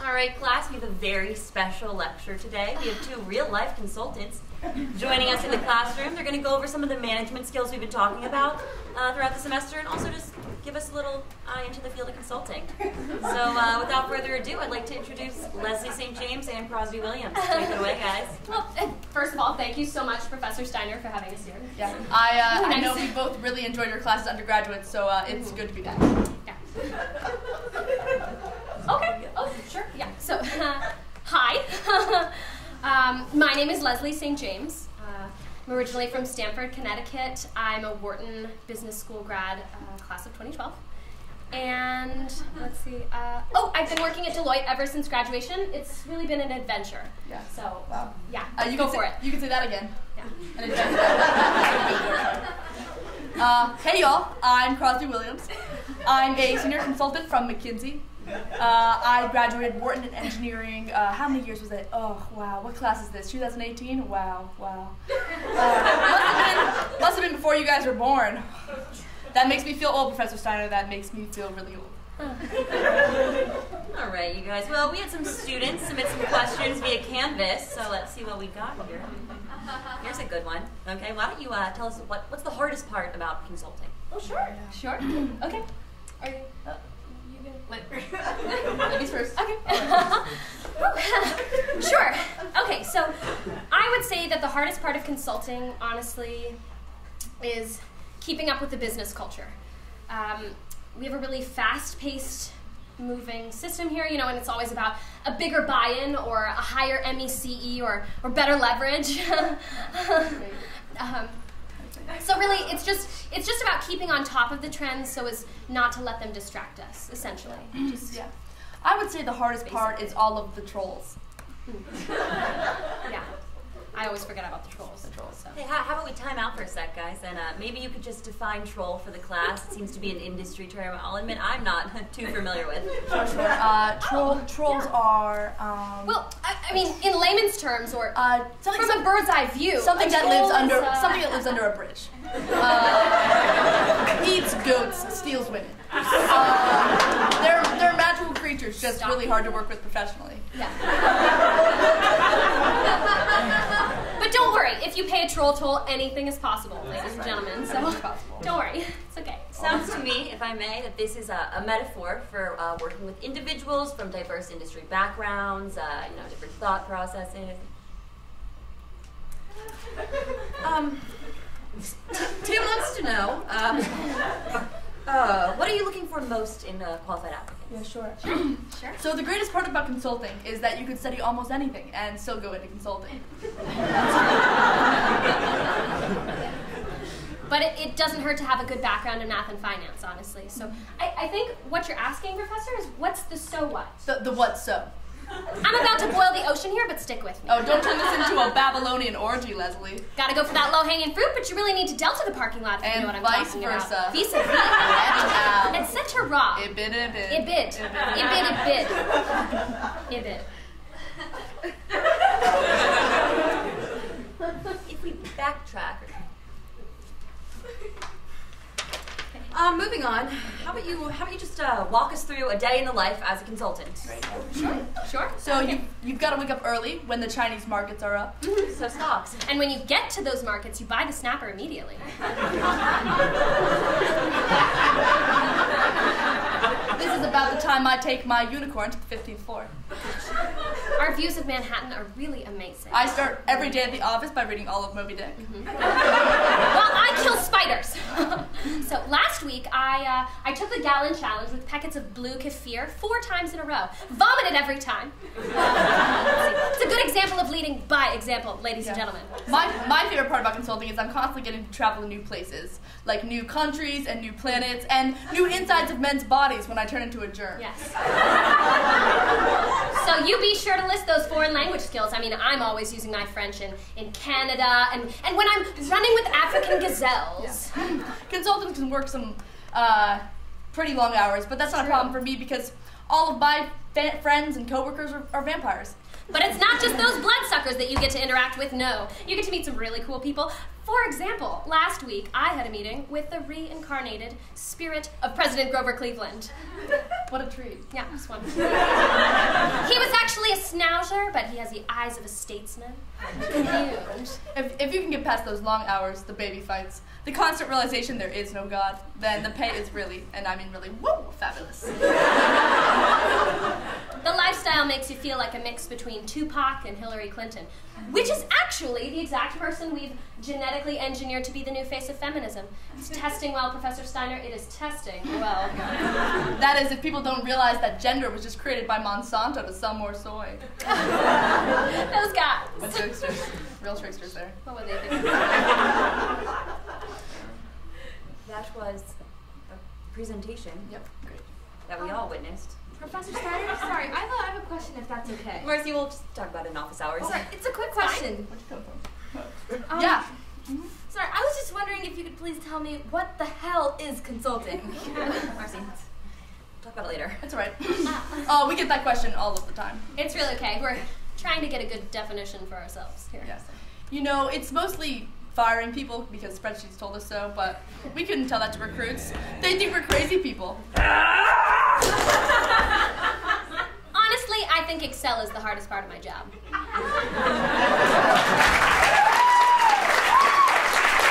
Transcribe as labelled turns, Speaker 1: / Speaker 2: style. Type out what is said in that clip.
Speaker 1: All right, class, we have a very special lecture today. We have two real-life consultants joining us in the classroom. They're going to go over some of the management skills we've been talking about throughout the semester and also just give us a little eye into the field of consulting. So without further ado, I'd like to introduce Leslie St. James and Crosby Williams. Take it away, guys.
Speaker 2: Well, first of all, thank you so much, Professor Steiner, for having us here.
Speaker 3: Yeah, I know we both really enjoyed your class as undergraduates, so it's good to be back.
Speaker 2: Yeah. Okay. Oh, sure. Yeah. So, hi. My name is Leslie St. James. I'm originally from Stamford, Connecticut. I'm a Wharton Business School grad, class of 2012. And let's see. I've been working at Deloitte ever since graduation. It's really been an adventure.
Speaker 3: Yeah.
Speaker 2: So,
Speaker 3: wow.
Speaker 2: Yeah.
Speaker 3: You
Speaker 2: go for it.
Speaker 3: You can say that again.
Speaker 2: Yeah.
Speaker 3: An adventure. Hey y'all, I'm Crosby Williams. I'm a senior consultant from McKinsey. I graduated Wharton in engineering. How many years was it? Oh, wow. What class is this? 2018? Wow. Must have been before you guys were born. That makes me feel old, Professor Steiner. That makes me feel really old.
Speaker 1: All right, you guys. Well, we had some students submit some questions via Canvas, so let's see what we got here. Here's a good one. Okay, why don't you tell us what's the hardest part about consulting?
Speaker 2: Oh, sure. Sure. Okay. Are you...
Speaker 3: Ladies first.
Speaker 2: Okay. Sure. Okay, so I would say that the hardest part of consulting, honestly, is keeping up with the business culture. We have a really fast-paced, moving system here, and it's always about a bigger buy-in or a higher MECE or better leverage. So really, it's just about keeping on top of the trends so as not to let them distract us, essentially.
Speaker 3: Yeah. I would say the hardest part is all of the trolls.
Speaker 2: Yeah. I always forget about the trolls. So.
Speaker 1: Hey, how about we time out for a sec, guys, and maybe you could just define troll for the class. It seems to be an industry term. I'll admit I'm not too familiar with.
Speaker 3: Sure. Trolls are...
Speaker 2: Well, I mean, in layman's terms, or
Speaker 3: from
Speaker 2: a bird's eye view.
Speaker 3: Something that lives under a bridge. Eats goats, steals women. They're magical creatures, just really hard to work with professionally.
Speaker 2: Yeah. But don't worry, if you pay a troll toll, anything is possible, ladies and gentlemen. So don't worry, it's okay.
Speaker 1: Sounds to me, if I may, that this is a metaphor for working with individuals from diverse industry backgrounds, different thought processes. Tim wants to know, what are you looking for most in qualified applicants?
Speaker 3: Yeah, sure.
Speaker 2: Sure.
Speaker 3: So the greatest part about consulting is that you could study almost anything and still go into consulting.
Speaker 2: But it doesn't hurt to have a good background in math and finance, honestly. So I think what you're asking, Professor, is what's the so what?
Speaker 3: The what so?
Speaker 2: I'm about to boil the ocean here, but stick with me.
Speaker 3: Oh, don't turn this into a Babylonian orgy, Leslie.
Speaker 2: Gotta go for that low-hanging fruit, but you really need to delta the parking lot if you know what I'm talking about.
Speaker 3: And vice
Speaker 2: versa.
Speaker 3: Vis-a-vis.
Speaker 2: Etc.
Speaker 3: Ibid.
Speaker 1: If we backtrack. Moving on, how about you just walk us through a day in the life as a consultant?
Speaker 2: Sure.
Speaker 3: So you've got to wake up early when the Chinese markets are up.
Speaker 1: So stocks.
Speaker 2: And when you get to those markets, you buy the snapper immediately.
Speaker 3: This is about the time I take my unicorn to the 15th floor.
Speaker 2: Our views of Manhattan are really amazing.
Speaker 3: I start every day at the office by reading all of Moby Dick.
Speaker 2: Well, I kill spiders. So last week, I took the gallon challenge with packets of blue kefir 4 times in a row. Vomited every time. It's a good example of leading by example, ladies and gentlemen.
Speaker 3: My favorite part about consulting is I'm constantly getting to travel to new places, like new countries and new planets and new insides of men's bodies when I turn into a germ.
Speaker 2: Yes. So you be sure to list those foreign language skills. I mean, I'm always using my French in Canada and when I'm running with African gazelles.
Speaker 3: Yeah. Consultants can work some pretty long hours, but that's not a problem for me because all of my friends and coworkers are vampires.
Speaker 2: But it's not just those bloodsuckers that you get to interact with, no. You get to meet some really cool people. For example, last week I had a meeting with the reincarnated spirit of President Grover Cleveland.
Speaker 3: What a treat.
Speaker 2: Yeah, just one. He was actually a schnauzer, but he has the eyes of a statesman. Huge.
Speaker 3: If you can get past those long hours, the baby fights, the constant realization there is no God, then the pay is really, and I mean really, woo, fabulous.
Speaker 2: The lifestyle makes you feel like a mix between Tupac and Hillary Clinton, which is actually the exact person we've genetically engineered to be the new face of feminism. It's testing well, Professor Steiner. It is testing well.
Speaker 3: That is, if people don't realize that gender was just created by Monsanto to sell more soy.
Speaker 2: Those guys.
Speaker 3: What tricksters. Real tricksters there.
Speaker 2: What were they thinking?
Speaker 1: That was a presentation
Speaker 3: Yep, great.
Speaker 1: that we all witnessed.
Speaker 4: Professor Steiner, sorry, I have a question if that's okay.
Speaker 1: Mercy, we'll just talk about it in office hours.
Speaker 4: Sorry, it's a quick question.
Speaker 3: Where'd you come from?
Speaker 4: Yeah. Sorry, I was just wondering if you could please tell me what the hell is consulting?
Speaker 1: Marcy, talk about it later.
Speaker 3: It's all right. We get that question all of the time.
Speaker 2: It's really okay. We're trying to get a good definition for ourselves here.
Speaker 3: Yes. You know, it's mostly firing people because spreadsheets told us so, but we couldn't tell that to recruits. They think we're crazy people.
Speaker 2: Honestly, I think Excel is the hardest part of my job.